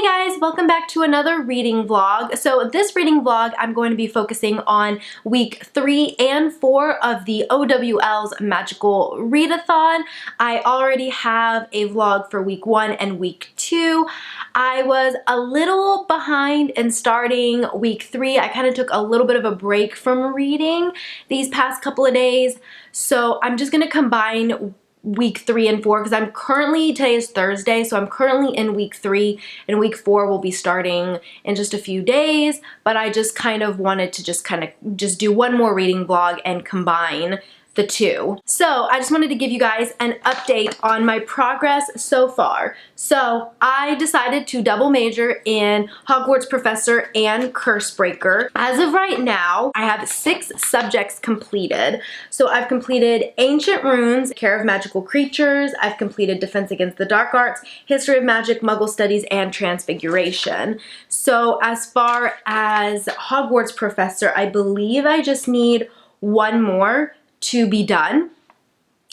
Hey guys, welcome back to another reading vlog. So this reading vlog, I'm going to be focusing on week 3 and 4 of the OWL's Magical Readathon. I already have a vlog for week 1 and week 2. I was a little behind in starting week 3. I kind of took a little bit of a break from reading these past couple of days. So I'm just going to combine week 3 and 4 because today is Thursday, so I'm currently in week 3 and week 4 will be starting in just a few days, but I just kind of wanted to just do one more reading vlog and combine the two. So I just wanted to give you guys an update on my progress so far. So I decided to double major in Hogwarts Professor and Cursebreaker. As of right now, I have 6 subjects completed. So I've completed Ancient Runes, Care of Magical Creatures, I've completed Defense Against the Dark Arts, History of Magic, Muggle Studies, and Transfiguration. So as far as Hogwarts Professor, I believe I just need one more to be done,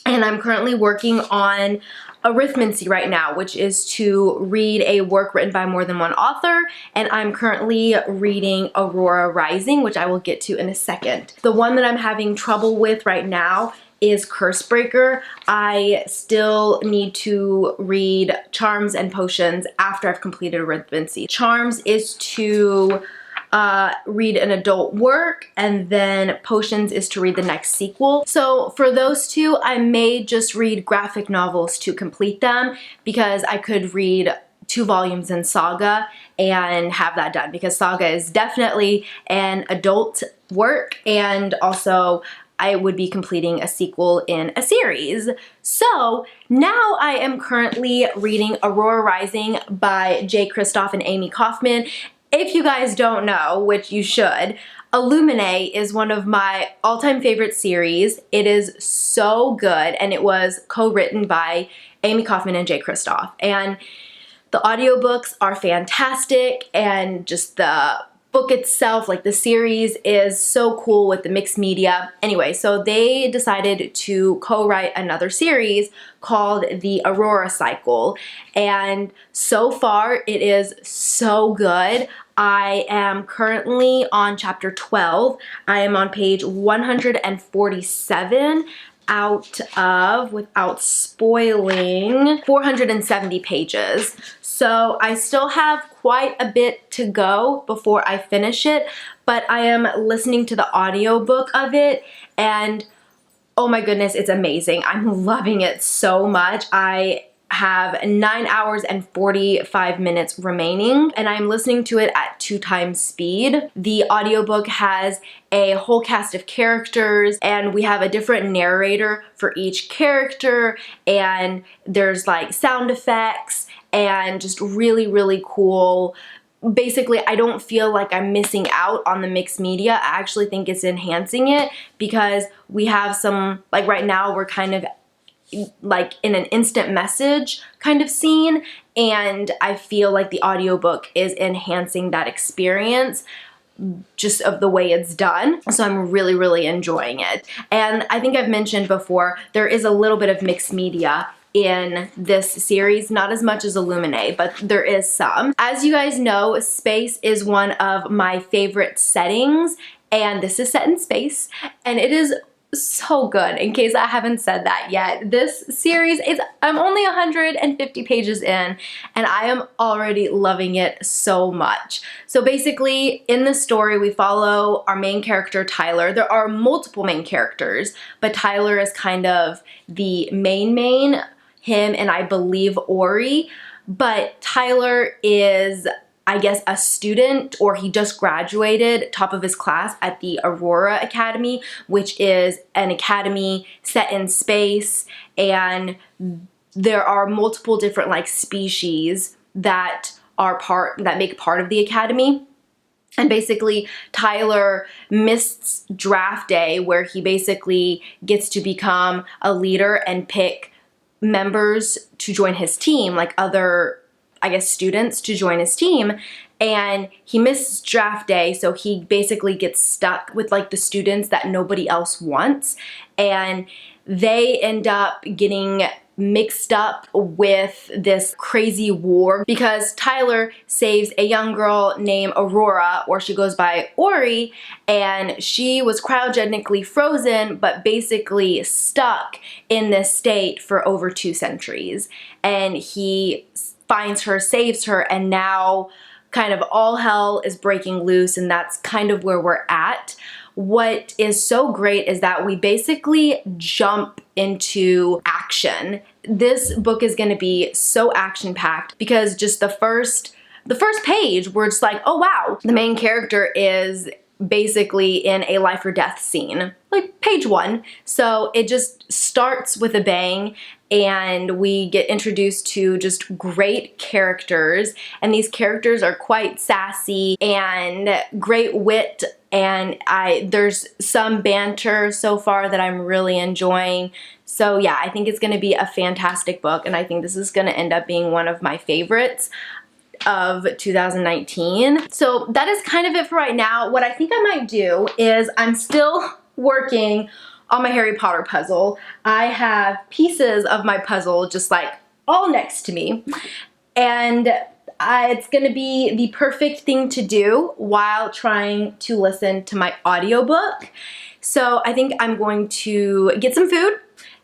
and I'm currently working on arithmancy right now, which is to read a work written by more than one author, and I'm currently reading Aurora Rising, which I will get to in a second. The one that I'm having trouble with right now is Cursebreaker. I still need to read Charms and Potions after I've completed arithmancy. Charms is to read an adult work, and then Potions is to read the next sequel. So for those two, I may just read graphic novels to complete them, because I could read 2 volumes in Saga and have that done, because Saga is definitely an adult work, and also I would be completing a sequel in a series. So now I am currently reading Aurora Rising by J. Kristoff and Amy Kaufman. If you guys don't know, which you should, Illuminae is one of my all-time favorite series. It is so good, and it was co-written by Amy Kaufman and J. Kristoff. And the audiobooks are fantastic, and just the book itself, like the series, is so cool with the mixed media. Anyway, so they decided to co-write another series called the Aurora Cycle, and so far it is so good. I am currently on chapter 12. I am on page 147 out of, without spoiling, 470 pages. So I still have quite a bit to go before I finish it, but I am listening to the audiobook of it, and oh my goodness, it's amazing. I'm loving it so much. I have 9 hours and 45 minutes remaining, and I'm listening to it at 2 times speed. The audiobook has a whole cast of characters, and we have a different narrator for each character, and there's like sound effects and just really, really cool. Basically, I don't feel like I'm missing out on the mixed media. I actually think it's enhancing it, because we have some, like right now, we're kind of like in an instant message kind of scene, and I feel like the audiobook is enhancing that experience just of the way it's done. So I'm really, really enjoying it. And I think I've mentioned before, there is a little bit of mixed media in this series, not as much as Illuminae, but there is some. As you guys know, space is one of my favorite settings, and this is set in space, and it is so good. In case I haven't said that yet, this series is, I'm only 150 pages in, and I am already loving it so much. So basically, in the story, we follow our main character, Tyler. There are multiple main characters, but Tyler is kind of the main, him and I believe Ori, but Tyler is, I guess, a student, or he just graduated, top of his class at the Aurora Academy, which is an academy set in space, and there are multiple different like species that make part of the academy. And basically, Tyler missed draft day, where he basically gets to become a leader and pick members to join his team, like other, I guess, students to join his team, and he misses draft day, so he basically gets stuck with like the students that nobody else wants, and they end up getting mixed up with this crazy war because Tyler saves a young girl named Aurora, or she goes by Ori, and she was cryogenically frozen but basically stuck in this state for over 2 centuries. And he finds her, saves her, and now kind of all hell is breaking loose, and that's kind of where we're at. What is so great is that we basically jump into action. This book is going to be so action-packed because just the first page, we're just like, oh wow, the main character is basically in a life or death scene, like page 1. So it just starts with a bang, and we get introduced to just great characters, and these characters are quite sassy and great wit, and there's some banter so far that I'm really enjoying. So yeah, I think it's going to be a fantastic book, and I think this is going to end up being one of my favorites of 2019. So that is kind of it for right now. What I think I might do is, I'm still working on my Harry Potter puzzle. I have pieces of my puzzle just like all next to me, and it's gonna be the perfect thing to do while trying to listen to my audiobook. So I think I'm going to get some food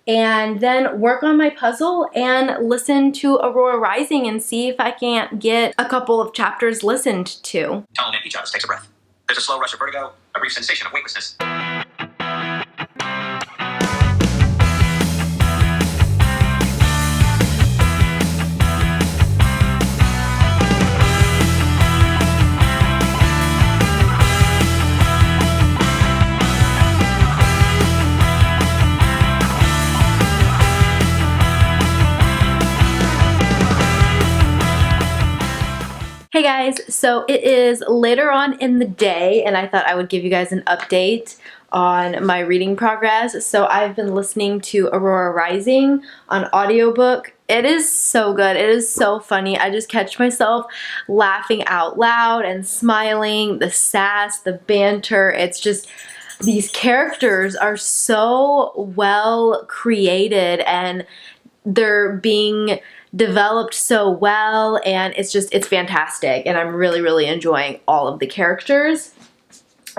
and then work on my puzzle and listen to Aurora Rising and see if I can't get a couple of chapters listened to. Tone, each of us takes a breath. There's a slow rush of vertigo, a brief sensation of weightlessness. Hey guys, so it is later on in the day, and I thought I would give you guys an update on my reading progress. So I've been listening to Aurora Rising on audiobook. It is so good. It is so funny. I just catch myself laughing out loud and smiling. The sass, the banter, it's just, these characters are so well created and they're being developed so well, and it's fantastic, and I'm really enjoying all of the characters.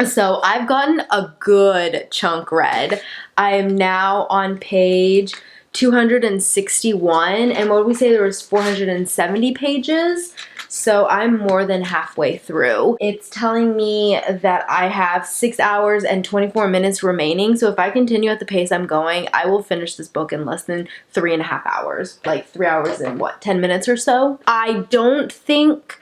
So I've gotten a good chunk read. I am now on page 261, and what did we say, there was 470 pages? So I'm more than halfway through. It's telling me that I have 6 hours and 24 minutes remaining, so if I continue at the pace I'm going, I will finish this book in less than 3.5 hours. Like 3 hours and what, 10 minutes or so? I don't think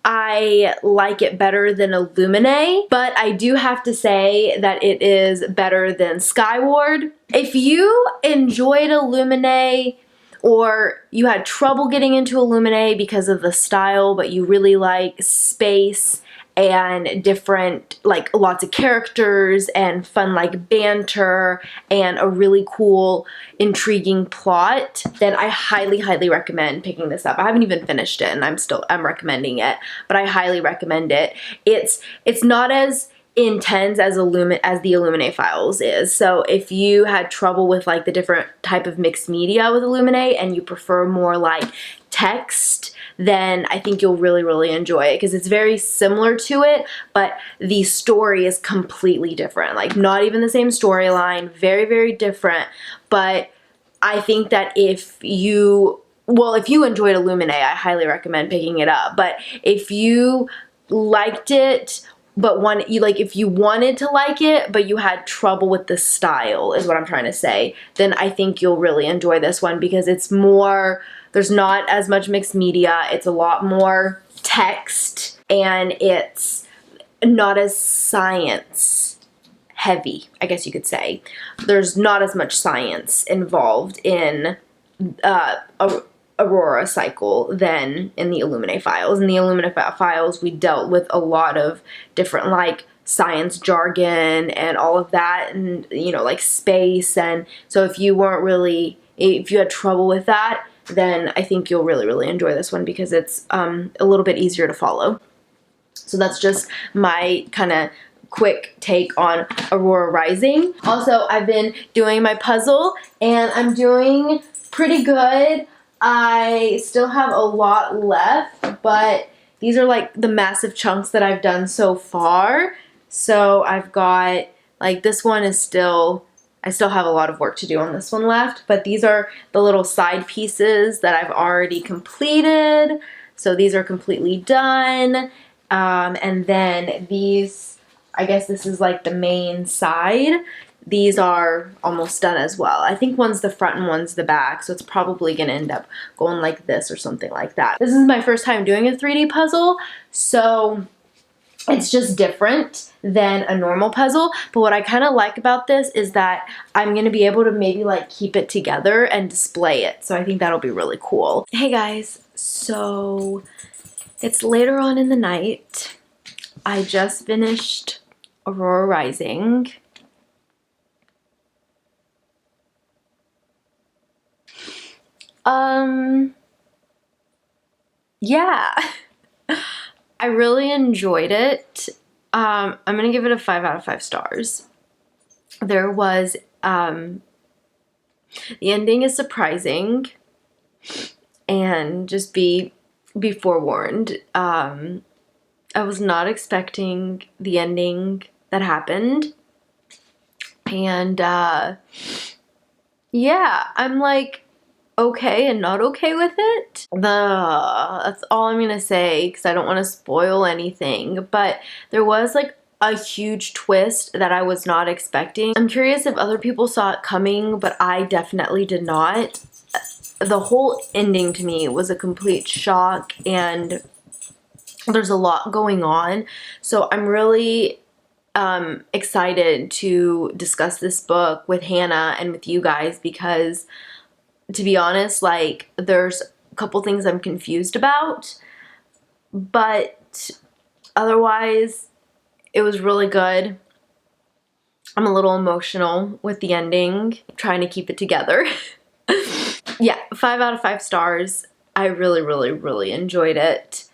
I like it better than Illuminae, but I do have to say that it is better than Skyward. If you enjoyed Illuminae, or you had trouble getting into Illuminae because of the style, but you really like space and different, like lots of characters and fun like banter and a really cool, intriguing plot, then I highly recommend picking this up. I haven't even finished it, and I'm recommending it, but I highly recommend it. It's not as intense as the Illuminae files is. So if you had trouble with like the different type of mixed media with Illuminae and you prefer more like text, then I think you'll really enjoy it, because it's very similar to it, but the story is completely different. Like not even the same storyline, very different. But I think that if you enjoyed Illuminae, I highly recommend picking it up. But if you liked it, but if you wanted to like it, but you had trouble with the style, is what I'm trying to say, then I think you'll really enjoy this one, because it's more, there's not as much mixed media, it's a lot more text, and it's not as science heavy, I guess you could say. There's not as much science involved in Aurora cycle than in the Illuminae files. In the Illuminae files, we dealt with a lot of different like science jargon and all of that, and you know, like space. And so if you had trouble with that, then I think you'll really enjoy this one, because it's a little bit easier to follow. So that's just my kind of quick take on Aurora Rising. Also, I've been doing my puzzle, and I'm doing pretty good. I still have a lot left, but these are like the massive chunks that I've done so far. So I've got, like, this one is still, I still have a lot of work to do on this one left, but these are the little side pieces that I've already completed. So these are completely done. And then these, I guess this is like the main side. These are almost done as well. I think one's the front and one's the back, so it's probably gonna end up going like this or something like that. This is my first time doing a 3D puzzle, so it's just different than a normal puzzle. But what I kind of like about this is that I'm gonna be able to maybe like keep it together and display it. So I think that'll be really cool. Hey guys, so it's later on in the night. I just finished Aurora Rising. Yeah. I really enjoyed it. I'm gonna give it a 5 out of 5 stars. There was, the ending is surprising, and just be forewarned. I was not expecting the ending that happened, and yeah, I'm like okay and not okay with it. That's all I'm gonna say because I don't want to spoil anything, but there was like a huge twist that I was not expecting. I'm curious if other people saw it coming, but I definitely did not. The whole ending to me was a complete shock, and there's a lot going on, so I'm really excited to discuss this book with Hannah and with you guys because, to be honest, like, there's a couple things I'm confused about, but otherwise it was really good. I'm a little emotional with the ending, trying to keep it together. Yeah, 5 out of 5 stars. I really, really, really enjoyed it.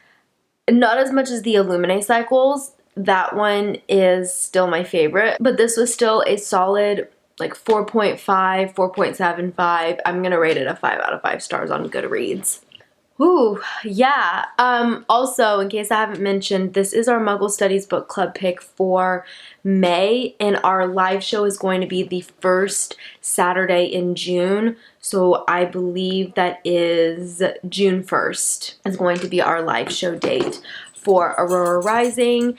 Not as much as the Illuminate cycles. That one is still my favorite, but this was still a solid like 4.5, 4.75. I'm gonna rate it a 5 out of 5 stars on Goodreads. Ooh, yeah. Also, in case I haven't mentioned, this is our Muggle Studies Book Club pick for May, and our live show is going to be the first Saturday in June. So I believe that is June 1st is going to be our live show date for Aurora Rising.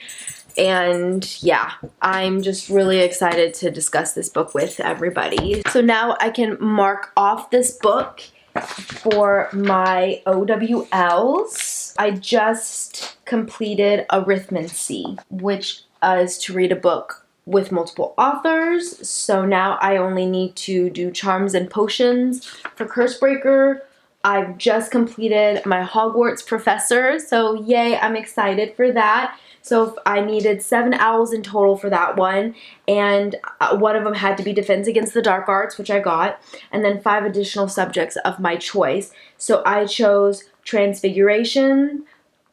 And yeah, I'm just really excited to discuss this book with everybody. So now I can mark off this book for my OWLs. I just completed Arithmancy, which is to read a book with multiple authors. So now I only need to do Charms and Potions for Cursebreaker. I've just completed my Hogwarts Professor, so yay, I'm excited for that. So I needed 7 owls in total for that one, and one of them had to be Defense Against the Dark Arts, which I got, and then 5 additional subjects of my choice. So I chose Transfiguration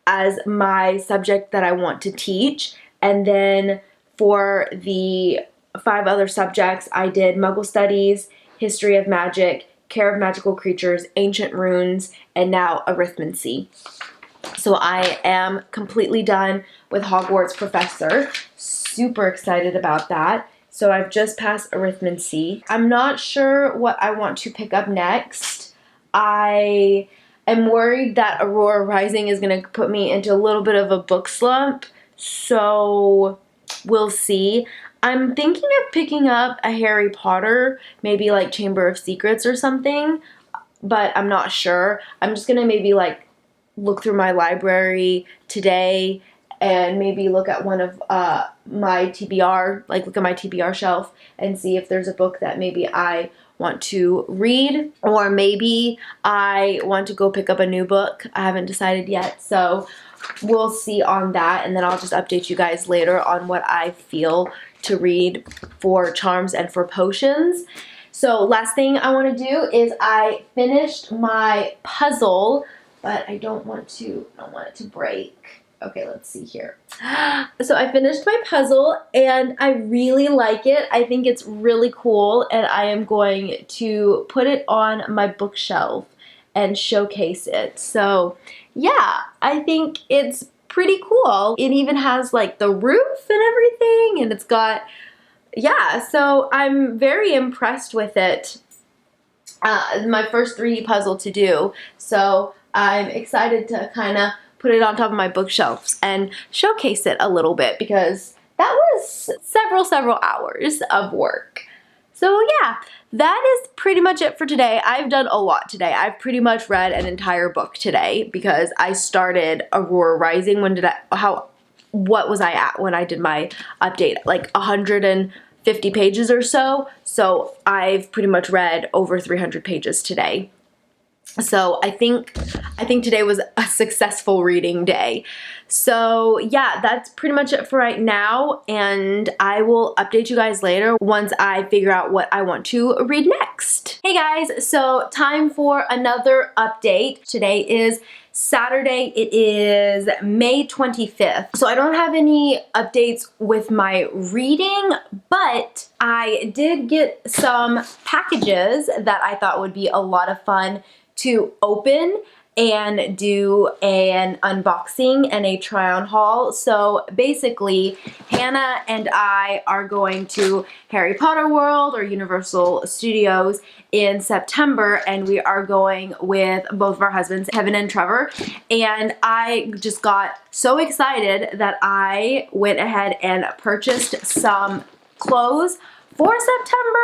as my subject that I want to teach, and then for the 5 other subjects, I did Muggle Studies, History of Magic, Care of Magical Creatures, Ancient Runes, and now Arithmancy. So I am completely done with Hogwarts Professor. Super excited about that. So I've just passed Arithmancy. I'm not sure what I want to pick up next. I am worried that Aurora Rising is going to put me into a little bit of a book slump. So we'll see. I'm thinking of picking up a Harry Potter, maybe like Chamber of Secrets or something, but I'm not sure. I'm just going to maybe like look through my library today and maybe look at one of my TBR, like look at my TBR shelf and see if there's a book that maybe I want to read, or maybe I want to go pick up a new book. I haven't decided yet, so we'll see on that, and then I'll just update you guys later on what I feel to read for Charms and for Potions. So last thing I want to do is I finished my puzzle, but I don't want it to break. Okay, let's see here. So I finished my puzzle and I really like it. I think it's really cool and I am going to put it on my bookshelf and showcase it. So yeah, I think it's pretty cool. It even has like the roof and everything, and it's got, yeah, so I'm very impressed with it. My first 3D puzzle to do. So I'm excited to kind of put it on top of my bookshelves and showcase it a little bit because that was several hours of work. So yeah, that is pretty much it for today. I've done a lot today. I've pretty much read an entire book today because I started Aurora Rising. What was I at when I did my update? Like 150 pages or so. So I've pretty much read over 300 pages today. So I think today was a successful reading day. So yeah, that's pretty much it for right now, and I will update you guys later once I figure out what I want to read next. Hey guys, so time for another update. Today is Saturday. It is May 25th. So I don't have any updates with my reading, but I did get some packages that I thought would be a lot of fun to open and do an unboxing and a try on haul. So basically, Hannah and I are going to Harry Potter World or Universal Studios in September, and we are going with both of our husbands, Kevin and Trevor. And I just got so excited that I went ahead and purchased some clothes for September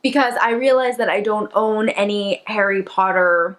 because I realized that I don't own any Harry Potter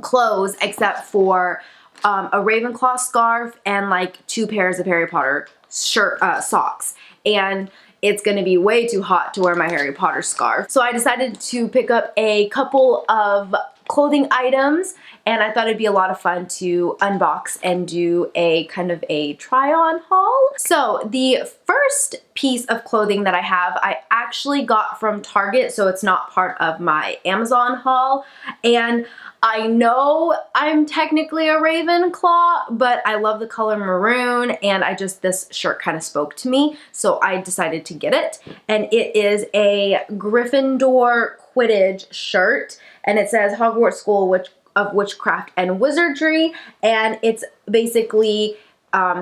clothes except for a Ravenclaw scarf and like 2 pairs of Harry Potter socks. And it's gonna be way too hot to wear my Harry Potter scarf. So I decided to pick up a couple of clothing items, and I thought it'd be a lot of fun to unbox and do a kind of a try-on haul. So the first piece of clothing that I have, I actually got from Target, so it's not part of my Amazon haul. And I know I'm technically a Ravenclaw, but I love the color maroon, and this shirt kind of spoke to me, so I decided to get it. And it is a Gryffindor Quidditch shirt, and it says Hogwarts School of Witchcraft and Wizardry, and it's basically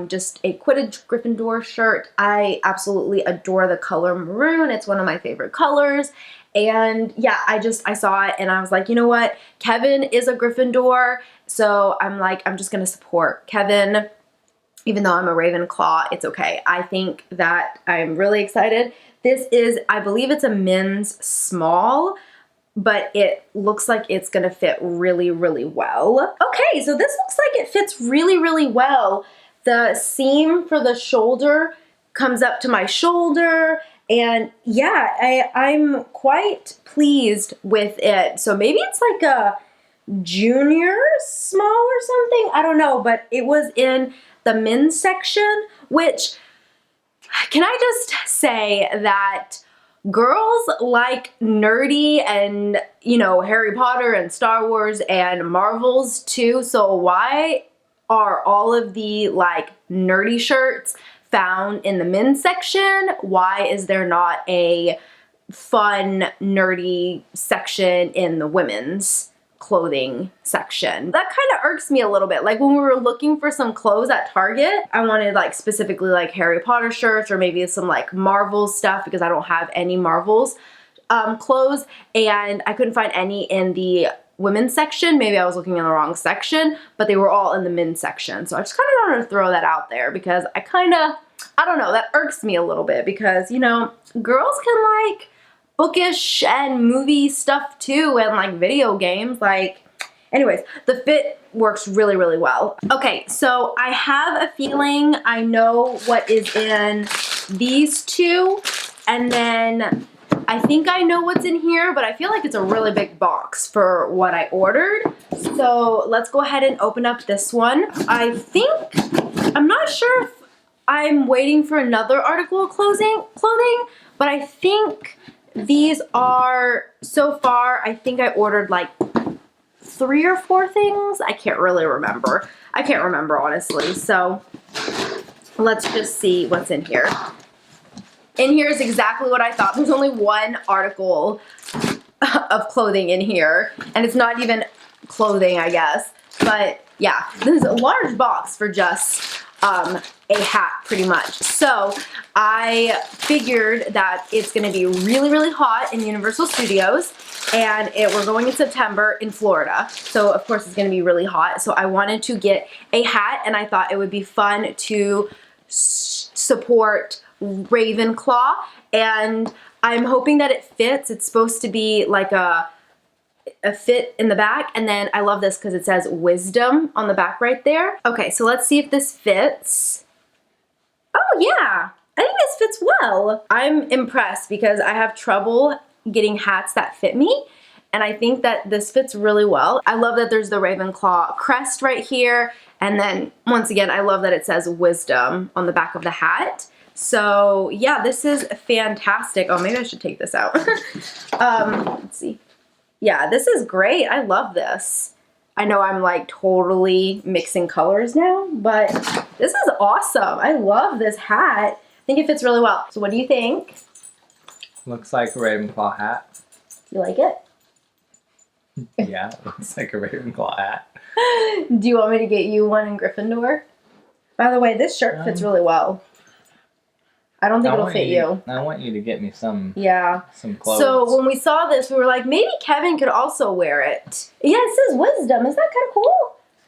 just a Quidditch Gryffindor shirt. I absolutely adore the color maroon. It's one of my favorite colors. And yeah, I saw it and I was like, you know what? Kevin is a Gryffindor, so I'm like, I'm just gonna support Kevin. Even though I'm a Ravenclaw, it's okay. I think that I'm really excited. This is, I believe it's a men's small, but it looks like it's gonna fit really well. Okay, so this looks like it fits really well. The seam for the shoulder comes up to my shoulder, and yeah, I'm quite pleased with it. So maybe it's like a junior small or something, I don't know, but it was in the men's section, which, can I just say that girls like nerdy and, you know, Harry Potter and Star Wars and Marvels too, so why are all of the like nerdy shirts found in the men's section? Why is there not a fun nerdy section in the women's clothing section? That kind of irks me a little bit. Like when we were looking for some clothes at Target, I wanted like specifically like Harry Potter shirts or maybe some like Marvel stuff because I don't have any Marvels clothes, and I couldn't find any in the women's section. Maybe I was looking in the wrong section, but they were all in the men's section. So I just kind of wanted to throw that out there because I don't know, that irks me a little bit because, you know, girls can like bookish and movie stuff too, and like video games. Like, anyways, the fit works really well. Okay, so I have a feeling I know what is in these two, and then I think I know what's in here, but I feel like it's a really big box for what I ordered. So let's go ahead and open up this one. I'm not sure if I'm waiting for another article of clothing, but I think these are, so far, I think I ordered like 3 or 4 things. I can't really remember. I can't remember, honestly. So let's just see what's in here. In here is exactly what I thought. There's only one article of clothing in here, and it's not even clothing, I guess. But yeah, this is a large box for just a hat, pretty much. So I figured that it's gonna be really, really hot in Universal Studios, and we're going in September in Florida. So of course it's gonna be really hot. So I wanted to get a hat, and I thought it would be fun to support Ravenclaw, and I'm hoping that it fits. It's supposed to be like a fit in the back, and then I love this because it says wisdom on the back right there. Okay, so let's see if this fits. Oh yeah, I think this fits well. I'm impressed because I have trouble getting hats that fit me, and I think that this fits really well. I love that there's the Ravenclaw crest right here, and then once again, I love that it says wisdom on the back of the hat. So yeah, this is fantastic. Oh, maybe I should take this out. Let's see. Yeah, this is great. I love this. I know I'm like totally mixing colors now, but this is awesome. I love this hat. I think it fits really well. So what do you think? Looks like a Ravenclaw hat. You like it? Yeah, it looks like a Ravenclaw hat. Do you want me to get you one in Gryffindor? By the way, this shirt fits really well. I don't think it'll fit you. I want you to get me some clothes. So when we saw this, we were like, maybe Kevin could also wear it. Yeah, it says wisdom. Isn't that kind of cool?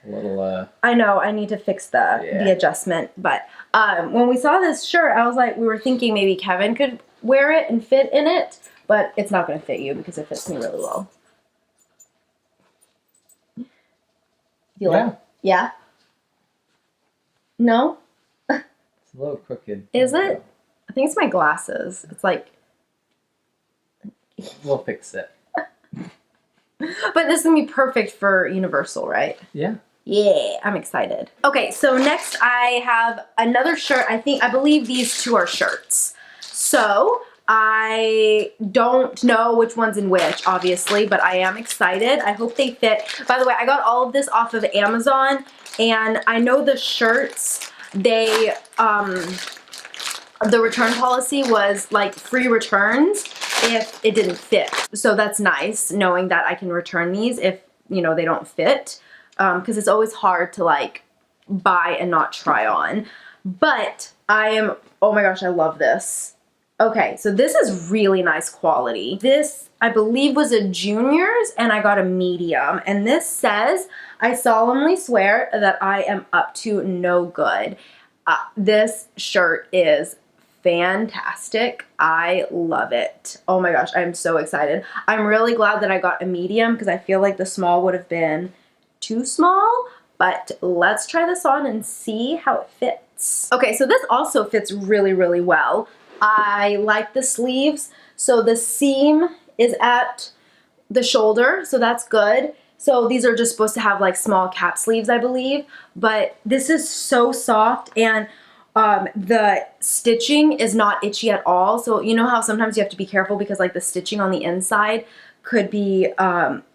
A little, I know, I need to fix the adjustment. But when we saw this shirt, I was like, we were thinking maybe Kevin could wear it and fit in it. But it's not going to fit you because it fits me really well. You like? Yeah? No? It's a little crooked. Is it? I think it's my glasses. It's like... We'll fix it. But this is going to be perfect for Universal, right? Yeah. Yeah, I'm excited. Okay, so next I have another shirt. I believe these two are shirts. So I don't know which one's in which, obviously, but I am excited. I hope they fit. By the way, I got all of this off of Amazon, and I know the shirts, they, the return policy was like free returns if it didn't fit. So that's nice knowing that I can return these if, you know, they don't fit. Because it's always hard to like buy and not try on. But oh my gosh, I love this. Okay, so this is really nice quality. This, I believe, was a juniors, and I got a medium. And this says, I solemnly swear that I am up to no good. This shirt is fantastic. I love it. Oh my gosh, I'm so excited. I'm really glad that I got a medium because I feel like the small would have been too small, but let's try this on and see how it fits. Okay, so this also fits really, really well. I like the sleeves. So the seam is at the shoulder, so that's good. So these are just supposed to have like small cap sleeves, I believe, but this is so soft, and the stitching is not itchy at all. So you know how sometimes you have to be careful because like the stitching on the inside could be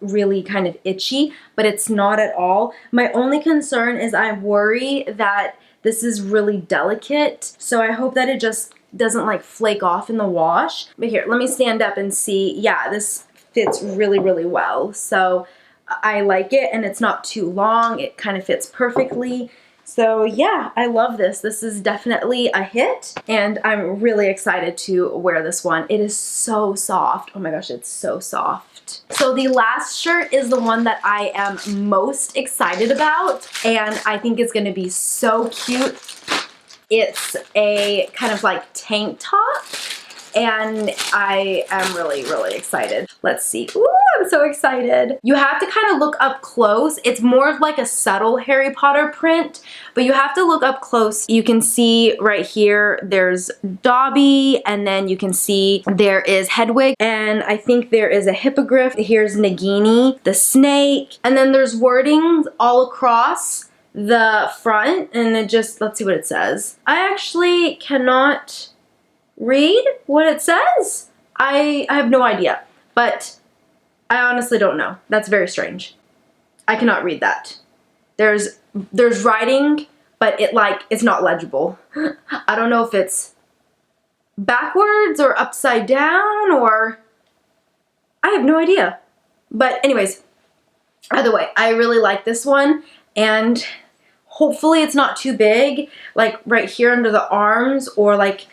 really kind of itchy, but it's not at all. My only concern is I worry that this is really delicate, so I hope that it just doesn't like flake off in the wash. But here, let me stand up and see. Yeah, this fits really, really well. So I like it, and it's not too long. It kind of fits perfectly. So yeah, I love this. This is definitely a hit, and I'm really excited to wear this one. It is so soft. Oh my gosh, it's so soft. So the last shirt is the one that I am most excited about, and I think it's gonna be so cute. It's a kind of like tank top, and I am really, really excited. Let's see. Ooh, I'm so excited. You have to kind of look up close. It's more of like a subtle Harry Potter print, but you have to look up close. You can see right here, there's Dobby, and then you can see there is Hedwig, and I think there is a hippogriff. Here's Nagini, the snake, and then there's wordings all across the front, and it just, let's see what it says. I actually cannot read what it says. I have no idea, but I honestly don't know. That's very strange. I cannot read that. There's writing, but it's not legible. I don't know if it's backwards or upside down, or I have no idea. But anyways, either way, I really like this one, and hopefully it's not too big, like right here under the arms, or like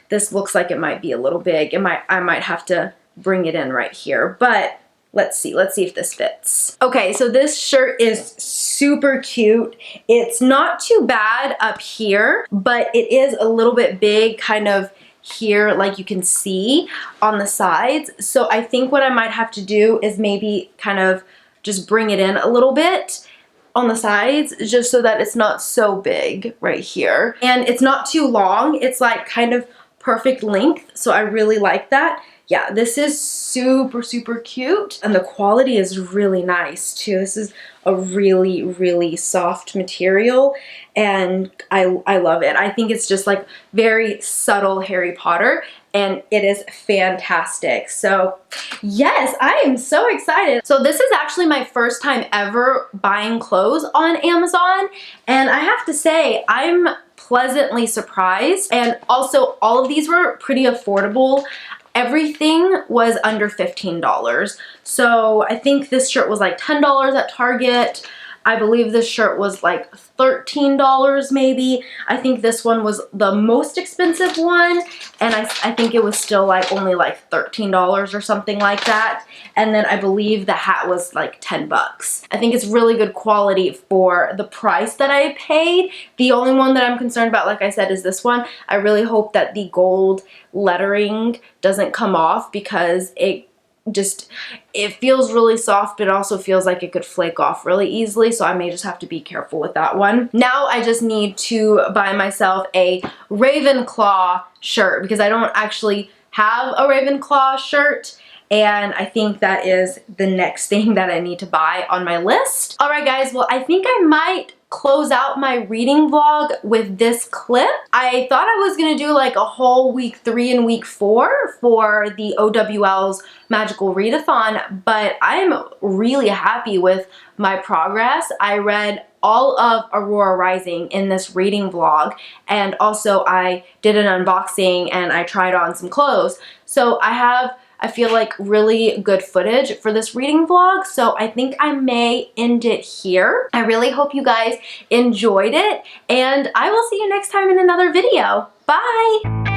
this looks like it might be a little big. I might have to bring it in right here, but let's see if this fits. Okay, so this shirt is super cute. It's not too bad up here, but it is a little bit big kind of here, like you can see on the sides. So I think what I might have to do is maybe kind of just bring it in a little bit on the sides, just so that it's not so big right here. And it's not too long. It's like kind of perfect length. So I really like that. Yeah, this is super, super cute. And the quality is really nice too. This is a really, really soft material, and I love it. I think it's just like very subtle Harry Potter, and it is fantastic. So yes, I am so excited. So this is actually my first time ever buying clothes on Amazon, and I have to say I'm pleasantly surprised. And also all of these were pretty affordable. Everything was under $15. So I think this shirt was like $10 at Target. I believe this shirt was like $13 maybe. I think this one was the most expensive one, and I think it was still like only like $13 or something like that. And then I believe the hat was like 10 bucks. I think it's really good quality for the price that I paid. The only one that I'm concerned about, like I said, is this one. I really hope that the gold lettering doesn't come off, because it feels really soft, but it also feels like it could flake off really easily, so I may just have to be careful with that one. Now I just need to buy myself a Ravenclaw shirt, because I don't actually have a Ravenclaw shirt, and I think that is the next thing that I need to buy on my list. Alright guys, well I think I might close out my reading vlog with this clip. I thought I was gonna do like a whole week 3 and week 4 for the OWL's Magical Readathon, but I'm really happy with my progress. I read all of Aurora Rising in this reading vlog, and also I did an unboxing and I tried on some clothes. So I feel like really good footage for this reading vlog, so I think I may end it here. I really hope you guys enjoyed it, and I will see you next time in another video. Bye!